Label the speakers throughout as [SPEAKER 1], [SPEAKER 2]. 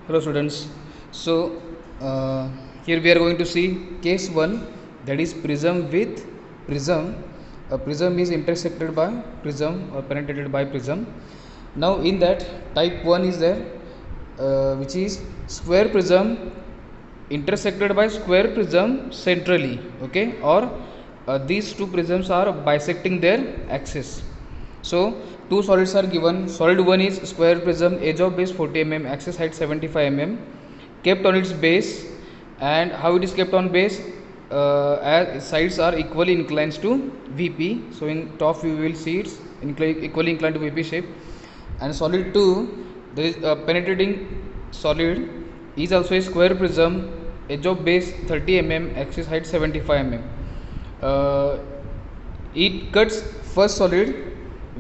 [SPEAKER 1] Hello students. So here we are going to see case 1, that is prism with prism. A prism is intersected by prism or penetrated by prism. Now in that type 1 is there, which is square prism intersected by square prism centrally, okay, or these two prisms are bisecting their axis. So two solids are given. Solid 1 is square prism, edge of base 40 mm, axis height 75 mm, kept on its base. And how it is kept on base? As sides are equally inclined to VP. So in top view we will see it's equally inclined to VP shape. And solid 2, there is a penetrating solid, is also a square prism, edge of base 30 mm, axis height 75 mm. It cuts first solid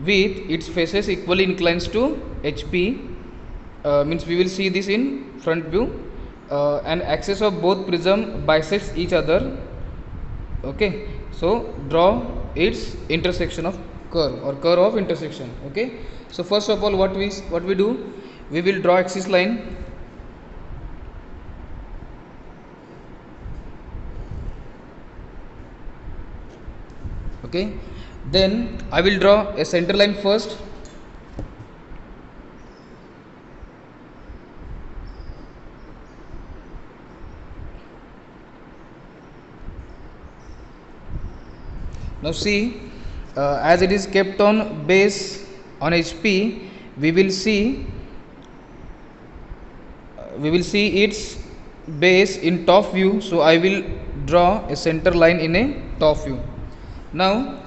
[SPEAKER 1] with its faces equally inclined to HP. Means we will see this in front view. And axis of both prism bisects each other. Okay, so draw its intersection of curve or curve of intersection. Okay, so first of all, what we do, we will draw axis line. Okay, then I will draw a center line first. Now see, as it is kept on base on HP, we will see its base in top view. So I will draw a center line in a top view. Now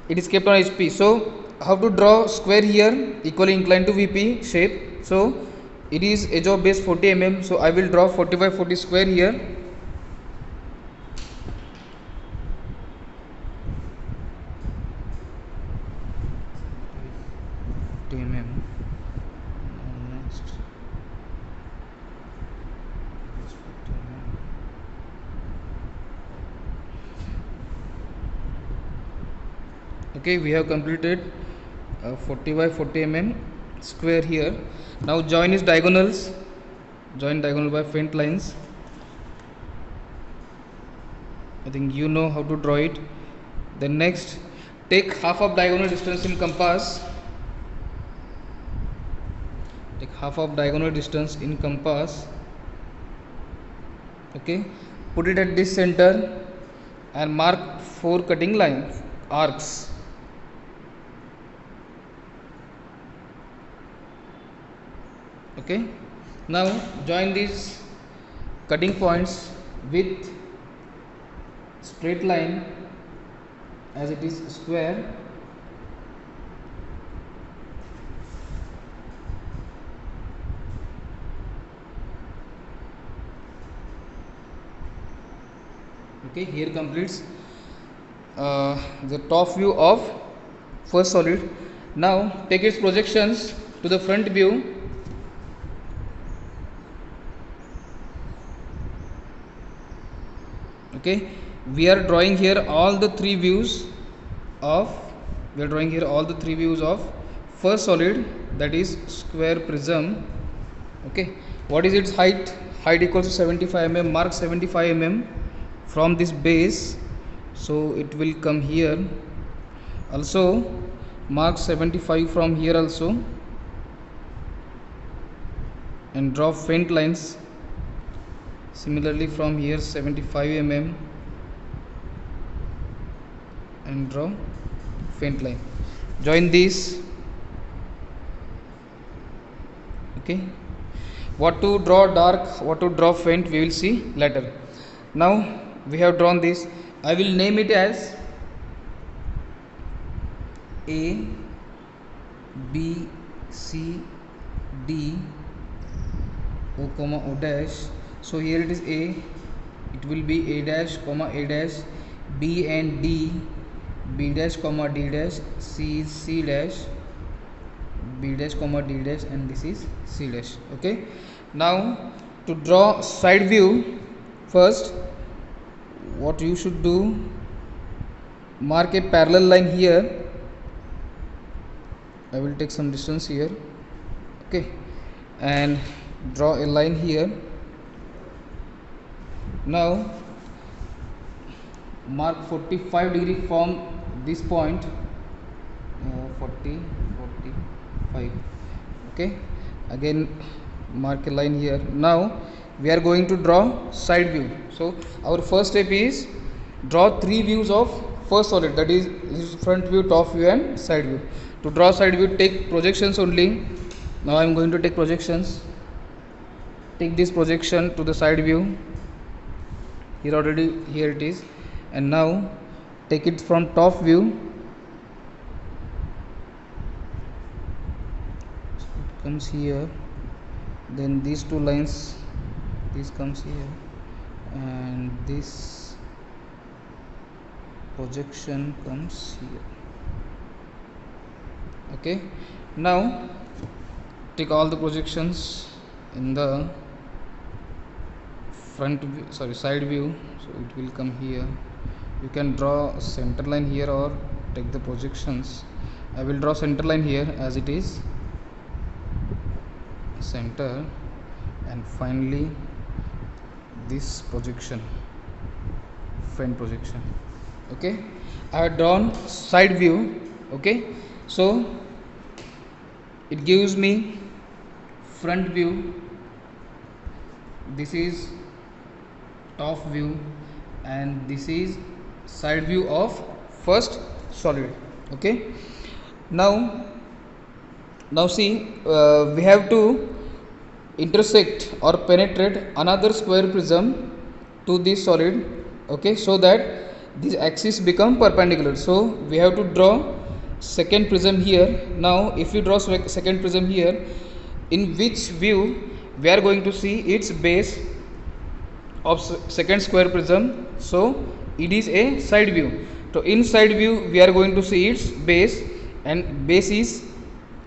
[SPEAKER 1] it is kept on HP. So how to draw square here equally inclined to VP shape? So it is edge of base 40 mm. So I will draw 40 by 40 square here. Okay, we have completed 40 by 40 mm square here. Now join its diagonals. Join diagonal by faint lines. I think you know how to draw it. Then next, take half of diagonal distance in compass. Take half of diagonal distance in compass. Okay, put it at this center and mark 4 cutting lines, arcs. Okay, now join these cutting points with straight line as it is square. Okay, here completes the top view of first solid. Now take its projections to the front view. Okay, we are drawing here all the three views of first solid, that is square prism. Okay, what is its height? Height equals to 75 mm. Mark 75 mm from this base, so it will come here. Also mark 75 from here also and draw faint lines. Similarly from here 75 mm and draw faint line. Join these. Okay, what to draw dark, what to draw faint, we will see later. Now we have drawn this. I will name it as A, B, C, D, O comma O dash. So here it is A, it will be A dash comma A dash, B and D, B dash comma D dash, C is C dash, B dash comma D dash, and this is C dash. Okay, now to draw side view, first what you should do, mark a parallel line here. I will take some distance here. Okay, and draw a line here. Now mark 45 degree from this point, 45. Okay, again mark a line here. Now we are going to draw side view. So our first step is draw three views of first solid, that is front view, top view and side view. To draw side view, take projections only. Now I am going to take projections. Take this projection to the side view. Here it is. And now take it from top view. So it comes here. Then these two lines, this comes here, and this projection comes here. Okay, now take all the projections in the side view. So it will come here. You can draw a center line here or take the projections. I will draw center line here as it is center, and finally this projection, front projection. Okay, I have drawn side view. Okay, so it gives me front view, this is top view, and this is side view of first solid. Okay, now see, we have to intersect or penetrate another square prism to this solid. Okay, so that these axes become perpendicular. So we have to draw second prism here. Now if we draw second prism here, in which view we are going to see its base of second square prism. So it is a side view. So in side view we are going to see its base, and base is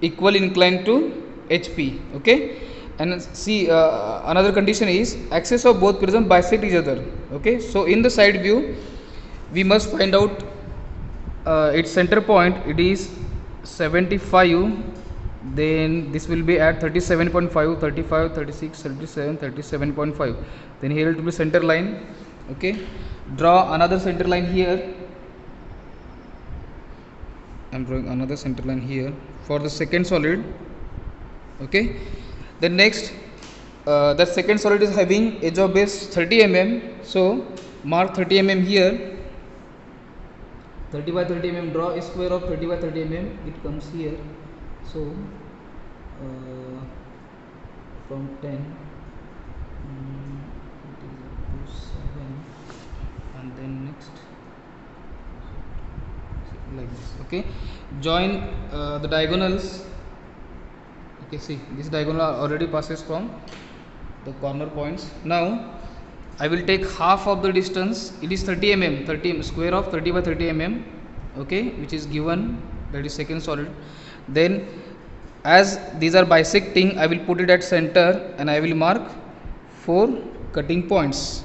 [SPEAKER 1] equal inclined to HP. Okay, and see, another condition is axes of both prism bisect each other. Okay, so in the side view we must find out its center point. It is 75, then this will be at 37.5, 35, 36, 37, 37.5. Then here it will be center line. Okay, draw another center line here. I am drawing another center line here for the second solid. Okay, then next, the second solid is having edge of base 30 mm. So mark 30 mm here. 30 by 30 mm, draw a square of 30 by 30 mm. It comes here. So from 10 it is up to 7, and then next like this. Okay, join the diagonals. Okay, see, this diagonal already passes from the corner points. Now I will take half of the distance. It is 30 mm, 30 square of 30 by 30 mm. Okay, which is given, that is second solid. Then as these are bisecting, I will put it at center and I will mark 4 cutting points.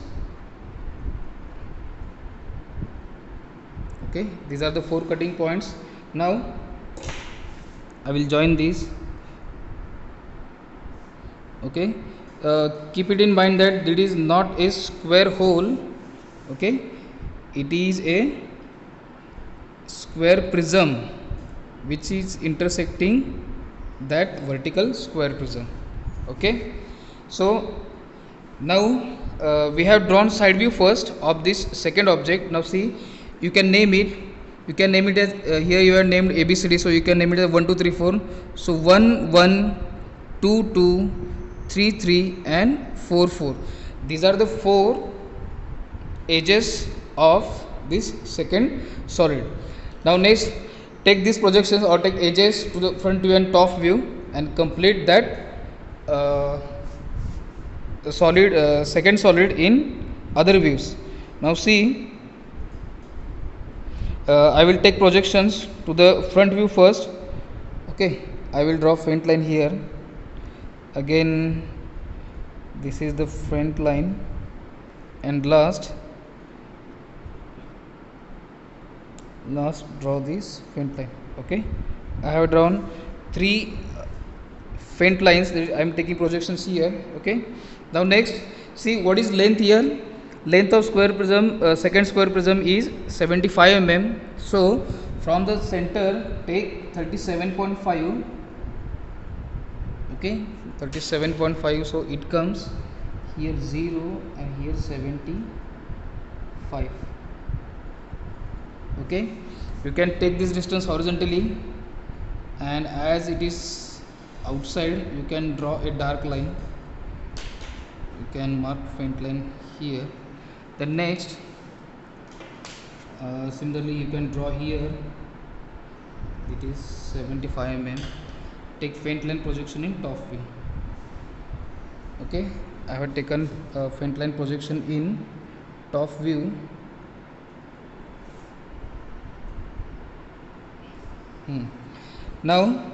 [SPEAKER 1] Okay, these are the 4 cutting points. Now I will join these. Okay, keep it in mind that it is not a square hole. Okay, it is a square prism which is intersecting that vertical square prism. Okay, so now we have drawn side view first of this second object. Now see, you can name it. You can name it as here you have named ABCD, so you can name it as 1 2 3 4. So 1 1 2 2 3 3 and 4 4. These are the 4 edges of this second solid. Now next, take these projections or take edges to the front view and top view and complete that second solid in other views. Now see, I will take projections to the front view first. Okay, I will draw front line here. Again, this is the front line, and last draw this front line. Okay, I have drawn 3 faint lines. I am taking projections here. Okay, now next, see what is length here. Length of square prism, second square prism is 75 mm. So from the center take 37.5. okay, 37.5. so it comes here 0 and here 75. okay, you can take this distance horizontally, and as it is outside you can draw a dark line. You can mark faint line here. Then next, similarly you can draw here, it is 75 mm. Take faint line projection in top view. okay, I have taken faint line projection in top view. Now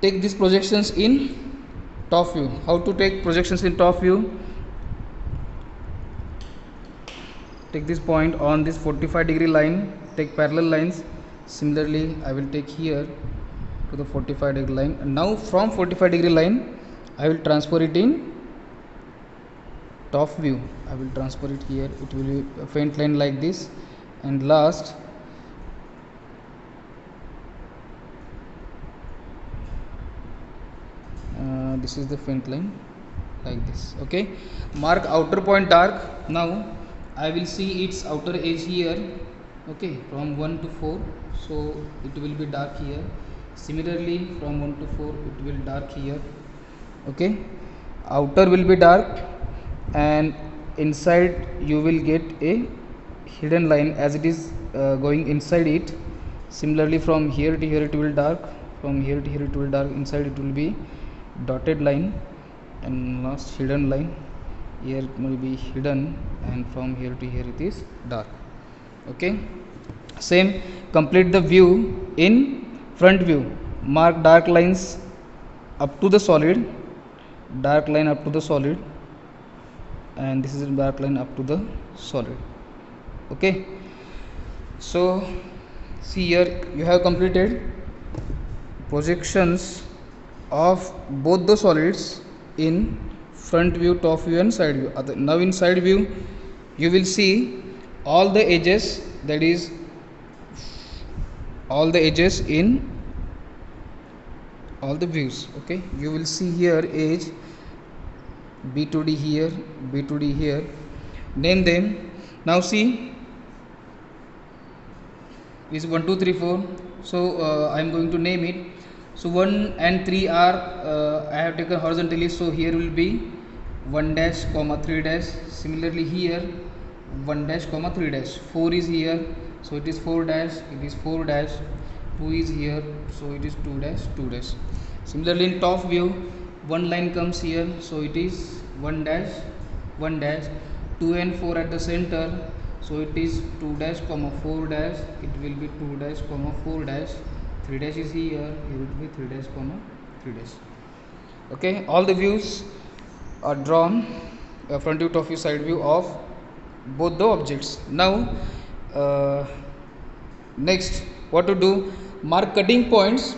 [SPEAKER 1] take these projections in top view. How to take projections in top view? Take this point on this 45-degree line, take parallel lines. Similarly I will take here to the 45-degree line, and now from 45-degree line I will transfer it in top view. I will transfer it here. It will be a faint line like this, and last this is the faint line like this. okay, mark outer point dark. Now I will see its outer edge here. okay, from 1 to 4, so it will be dark here. Similarly from 1 to 4 it will dark here. okay, outer will be dark, and inside you will get a hidden line as it is going inside it. Similarly from here to here it will dark, from here to here it will dark. Inside it will be dotted line, and last hidden line. Here it will be hidden, and from here to here it is dark. okay, same, complete the view in front view. Mark dark lines up to the solid, dark line up to the solid, and this is a dark line up to the solid. okay, so see here you have completed projections of both the solids in front view, top view and side view. Now in side view you will see all the edges, that is all the edges in all the views. okay, you will see here edge B to D here, B to D here. Name them. Now see, is 1 2 3 4. so I am going to name it. So 1 and 3 are I have taken horizontally, so here will be 1 dash comma 3 dash. Similarly here 1 dash comma 3 dash. 4 is here, so it is 4 dash, it is 4 dash. 2 is here, so it is 2 dash 2 dash. Similarly in top view, one line comes here, so it is 1 dash 1 dash. 2 and 4 at the center, so it is 2 dash comma 4 dash. It will be 2 dash comma 4 dash. 3 dash is here, here it will be 3 dash comma 3 dash. okay, all the views are drawn, front view, top view, side view of both the objects. Now next, what to do? Mark cutting points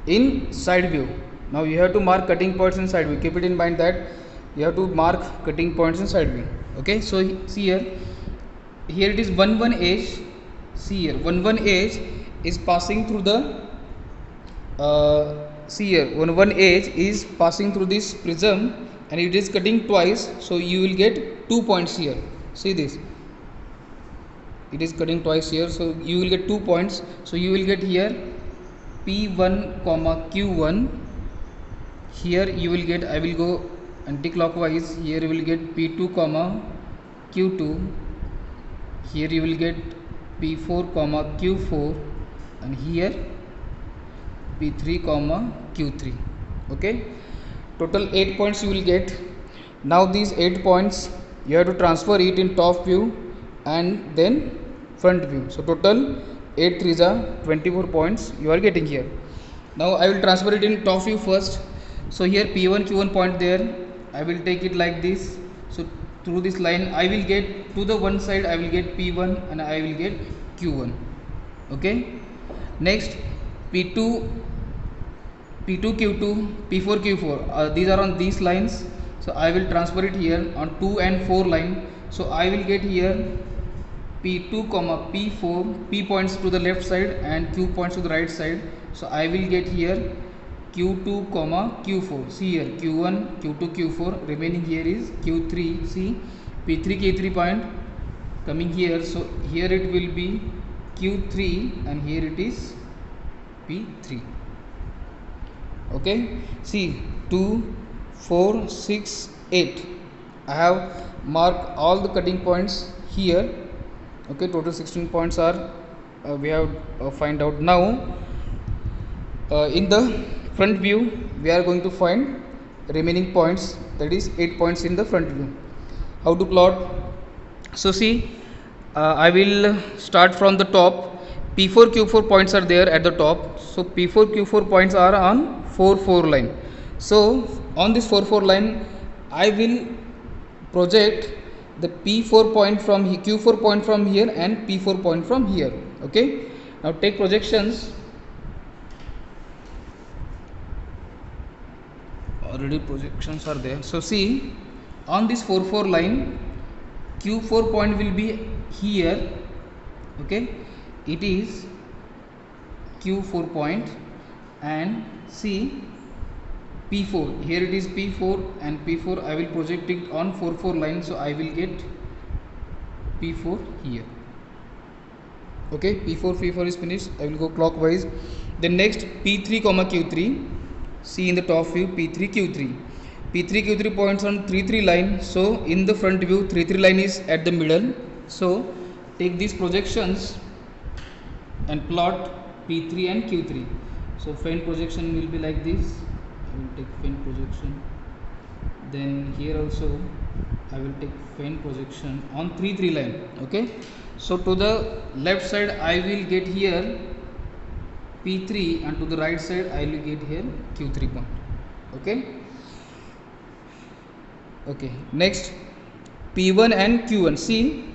[SPEAKER 1] in side view. Now you have to mark cutting points in side view. Keep it in mind that you have to mark cutting points in side view. okay, so see here it is 1 1 edge. see here 1 1 edge is passing through the see here 1 1 edge is passing through this prism, and it is cutting twice, so you will get 2 points here. See this, it is cutting twice here, so you will get 2 points. So you will get here P1 comma Q1. Here you will get, I will go anti-clockwise, here you will get P2 comma Q2. Here you will get P4 comma Q4, and here P3 comma Q3. okay, total 8 points you will get. Now these 8 points you have to transfer it in top view and then front view. So total 8 3s are 24 points you are getting here. Now I will transfer it in top view first. So here P1 Q1 point there, I will take it like this. So through this line I will get, to the one side I will get P1 and I will get Q1. okay, next P2 P2 Q2, P4 Q4, these are on these lines, so I will transfer it here on 2 and 4 line. So I will get here P2 comma P4, P points to the left side and Q points to the right side. So I will get here Q2 comma Q4. See here Q1, Q2, Q4. Remaining here is Q3. See P3 Q3 point coming here. So here it will be Q3 and here it is P3. Okay. See 2, 4, 6, 8. I have marked all the cutting points here. Okay, total 16 points are we have find out. Now in the front view we are going to find remaining points, that is 8 points in the front view. How to plot? So see, I will start from the top. P4 Q4 points are there at the top. So P4 Q4 points are on 4 4 line. So on this 4 4 line I will project the P4 point from here, Q4 point from here and P4 point from here. Okay, now take projections. Already projections are there. So see, on this 4 4 line Q4 point will be here. Okay, it is Q4 point, and see P4, here it is P4 and P4 I will project it on 4 4 line. So I will get P4 here. Okay, P4 is finished. I will go clockwise. Then next P3 comma Q3. See in the top view P3 Q3. P3 Q3 points on 3 3 line. So in the front view 3 3 line is at the middle. So take these projections and plot P3 and Q3. So faint projection will be like this. I will take faint projection. Then here also I will take faint projection on 3 3 line. Okay. So to the left side I will get here P3 and to the right side I will get here Q3 point. Okay. Okay. Next P1 and Q1. See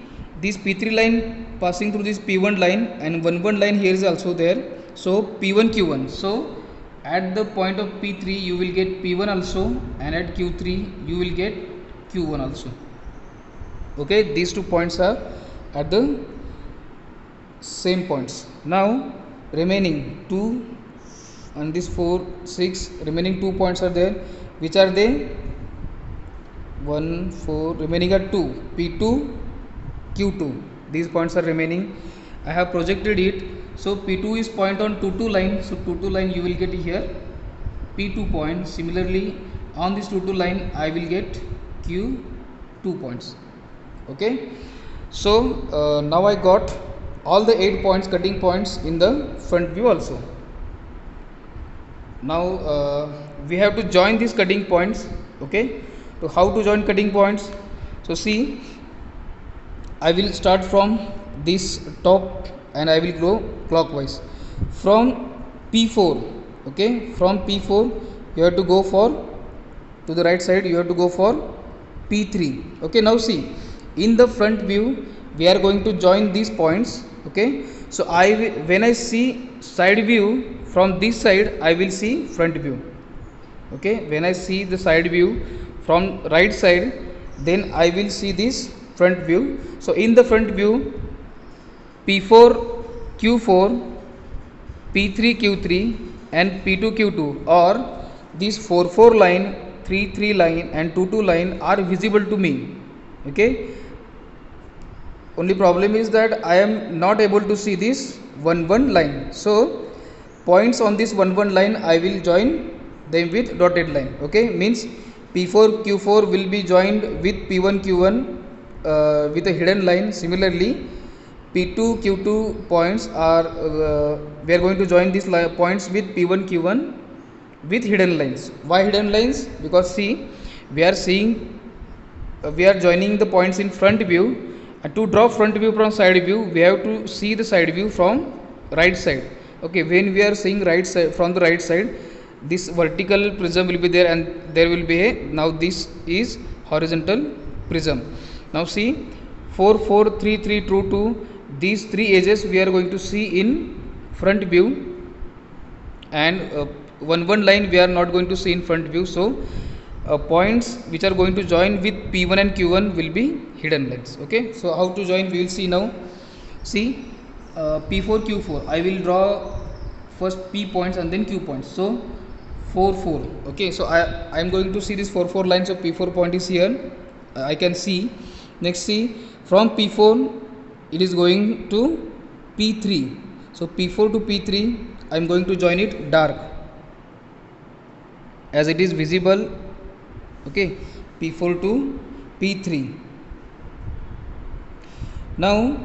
[SPEAKER 1] this P3 line passing through this P1 line and 1 1 line here is also there. So P1 Q1. So at the point of P3 you will get P1 also, and at Q3 you will get Q1 also. Okay, these 2 points are at the same points. Now remaining 2 and this 4 6 remaining 2 points are there. Which are they? 1 4 remaining are 2 P2 Q2. These points are remaining. I have projected it. So P2 is point on 2 2 line. So 2 2 line you will get here P2 point. Similarly on this 2 2 line I will get Q2 points. Okay. So now I got all the 8 points, cutting points in the front view also. Now we have to join these cutting points. Okay. So how to join cutting points? So see, I will start from this top and I will go clockwise from P4. Okay, from P4 you have to go for, to the right side you have to go for P3. Okay, now see in the front view we are going to join these points. Okay, so when I see side view from this side I will see front view. Okay, when I see the side view from right side then I will see this front view. So in the front view P4 Q4, P3 Q3 and P2 Q2, or these 4 4 line, 3 3 line and 2 2 line are visible to me. Okay, only problem is that I am not able to see this 1 1 line. So points on this 1 1 line I will join them with dotted line. Okay, means P4 Q4 will be joined with P1 Q1 with a hidden line. Similarly P2 Q2 points are we are going to join these points with P1 Q1 with hidden lines. Why hidden lines? Because see we are seeing we are joining the points in front view, and to draw front view from side view we have to see the side view from right side. Okay, when we are seeing right side from the right side, this vertical prism will be there and there will be a, now this is horizontal prism. Now see 4 4 3 3 2 2, these 3 edges we are going to see in front view, and one line we are not going to see in front view. So points which are going to join with P1 and Q1 will be hidden lines. Okay, so how to join we will see now. See, P4 Q4, I will draw first P points and then Q points. So 4 4. Okay, so I am going to see this 4 4 lines. So P4 point is here, I can see. Next, see, from P4 it is going to P3. So P4 to P3 I am going to join it dark as it is visible. Okay, P4 to P3. Now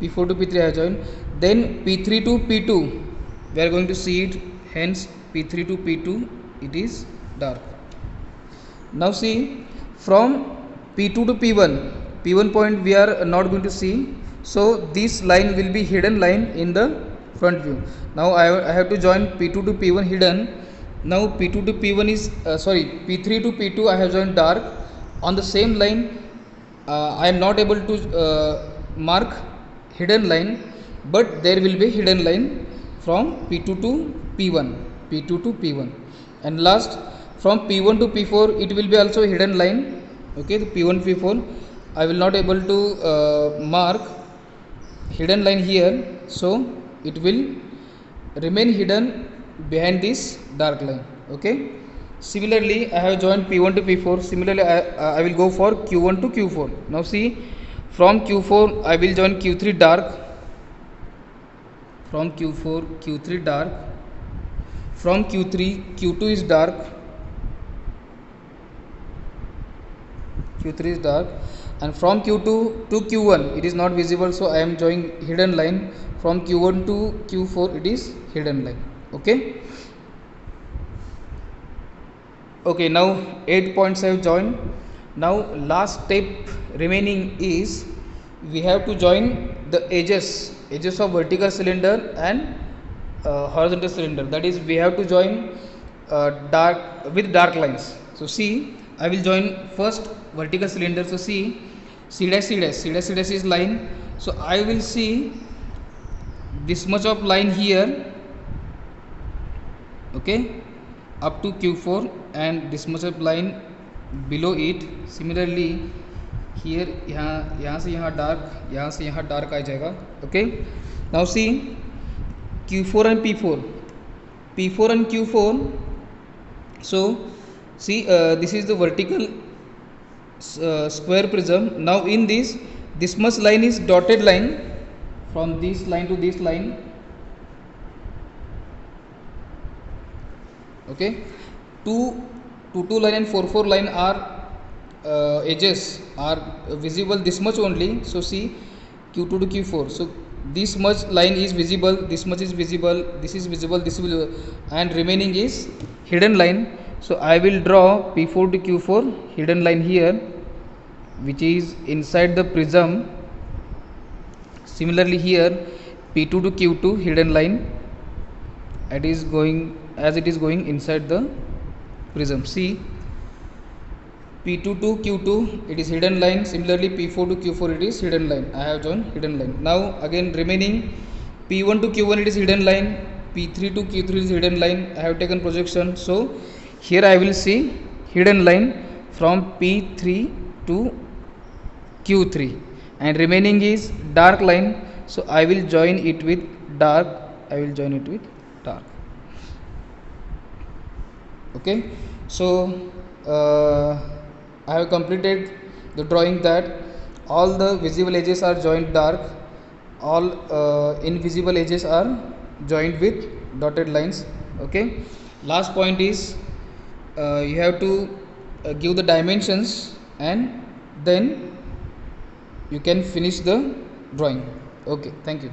[SPEAKER 1] P4 to P3 I have joined. Then P3 to P2 we are going to see it, hence P3 to P2 it is dark. Now see, from P2 to P1, P1 point we are not going to see, so this line will be hidden line in the front view. Now I have to join P2 to P1 hidden. Now P2 to P1 is P3 to P2 I have joined dark. On the same line I am not able to mark hidden line, but there will be hidden line from P2 to P1, P2 to P1. And last, from P1 to P4 it will be also a hidden line. Okay, the P1 P4 I will not able to mark hidden line here, so it will remain hidden behind this dark line. Okay, similarly I have joined P1 to P4. Similarly I will go for Q1 to Q4. Now see, from Q4 I will join Q3 dark. From Q4 Q3 dark. From Q3 Q2 is dark. Q3 is dark. And from Q2 to Q1 it is not visible, so I am joining hidden line. From Q1 to Q4 it is hidden line. Okay. Okay, now 8 points I have joined. Now last step remaining is we have to join the edges of vertical cylinder and horizontal cylinder. That is, we have to join dark with dark lines. So see, I will join first vertical cylinder. So see, C dash C dash C dash C dash is line. So I will see this much of line here. Okay, up to Q4, and this much of line below it. Similarly here, यहाँ से यहाँ dark, यहाँ से यहाँ dark आ जाएगा. Okay, now see, Q4 and P4, P4 and Q4. So see, this is the vertical square prism. Now in this much line is dotted line, from this line to this line. Okay, 2 line and 4 line are edges are visible this much only. So see, Q2 to Q4. So this much line is visible, this much is visible, this is visible, this will, and remaining is hidden line. So I will draw P4 to Q4 hidden line here, which is inside the prism. Similarly here, P2 to Q2 hidden line, it is going as it is going inside the prism. See, P2 to Q2 it is hidden line. Similarly P4 to Q4 it is hidden line. I have joined hidden line. Now again remaining, P1 to Q1 it is hidden line, P3 to Q3 is hidden line. I have taken projection. So here I will see hidden line from P3 to Q3, and remaining is dark line. So I will join it with dark. Okay, so I have completed the drawing that all the visible edges are joined dark, all invisible edges are joined with dotted lines. Okay, last point is you have to give the dimensions, and then you can finish the drawing. Okay, thank you.